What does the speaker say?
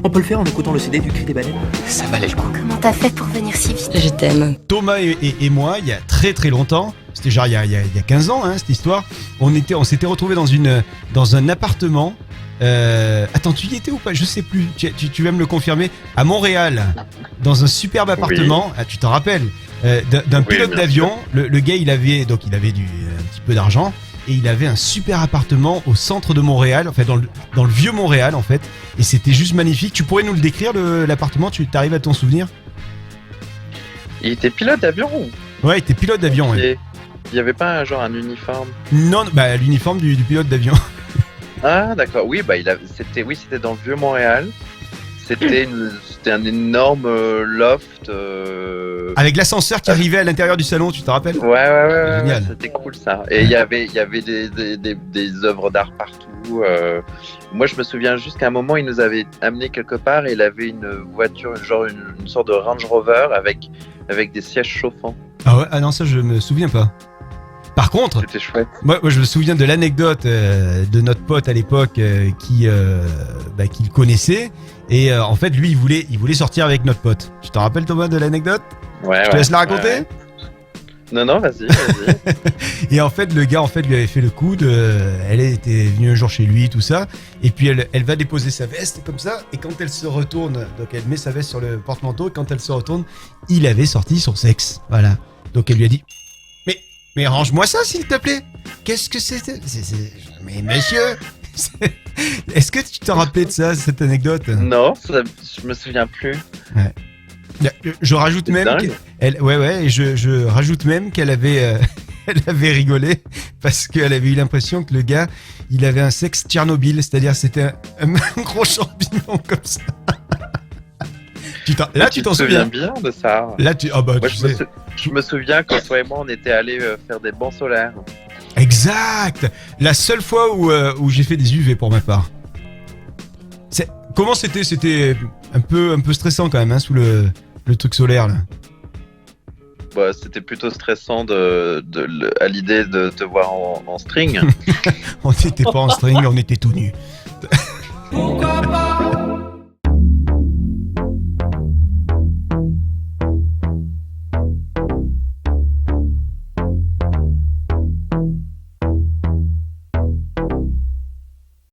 On peut le faire en écoutant le CD du Cri des baleines. Ça valait le coup. Comment t'as fait pour venir si vite? Je t'aime. Thomas et moi, il y a très très longtemps, c'était genre il y a 15 ans, hein, cette histoire, on s'était retrouvés dans un appartement. Attends, tu y étais ou pas? Je sais plus. Tu vas me le confirmer. À Montréal, dans un superbe appartement. Oui. Ah, tu t'en rappelles d'un Oui, pilote bien d'avion. Le gars, il avait un petit peu d'argent et il avait un super appartement au centre de Montréal, en fait, dans le vieux Montréal, en fait. Et c'était juste magnifique. Tu pourrais nous le décrire, l'appartement? Tu t'arrives à t'en souvenir? Il était pilote d'avion. Ouais, il était pilote d'avion. Ouais. Et il y avait pas un uniforme. Non, bah l'uniforme du pilote d'avion. Ah d'accord, oui c'était dans le vieux Montréal. C'était un énorme loft. Avec l'ascenseur qui arrivait à l'intérieur du salon, tu te rappelles? Ouais, Génial. c'était cool ça. Et il y avait des œuvres d'art partout. Moi je me souviens juste qu'à un moment il nous avait amené quelque part et il avait une voiture, genre une sorte de Range Rover avec des sièges chauffants. Ah ouais, ah non, ça je me souviens pas. Par contre, C'était chouette. moi je me souviens de l'anecdote de notre pote à l'époque qui le connaissait et en fait lui il voulait sortir avec notre pote. Tu t'en rappelles Thomas de l'anecdote? Ouais. Je te laisse la raconter. Ouais. Non, vas-y. Et en fait le gars lui avait fait le coup elle était venue un jour chez lui tout ça et puis elle va déposer sa veste comme ça et quand elle se retourne, donc elle met sa veste sur le porte-manteau et quand elle se retourne, il avait sorti son sexe. Voilà. Donc elle lui a dit mais range-moi ça s'il te plaît. Qu'est-ce que c'était? Mais monsieur, est-ce que tu t'en rappelais de ça, cette anecdote? Non, je me souviens plus. Je rajoute C'est même dingue. et je rajoute même qu'elle avait elle avait rigolé parce qu'elle avait eu l'impression que le gars il avait un sexe Tchernobyl, c'est-à-dire c'était un gros champignon comme ça. Tu t'en souviens bien de ça. Là tu Moi, tu sais. je me souviens quand toi et moi on était allés faire des bancs solaires. Exact. La seule fois où j'ai fait des UV pour ma part. Comment c'était? C'était un peu stressant quand même, hein, sous le truc solaire là. Bah, c'était plutôt stressant à l'idée de te voir en string. On n'était pas en string, on était tout nus. Pourquoi pas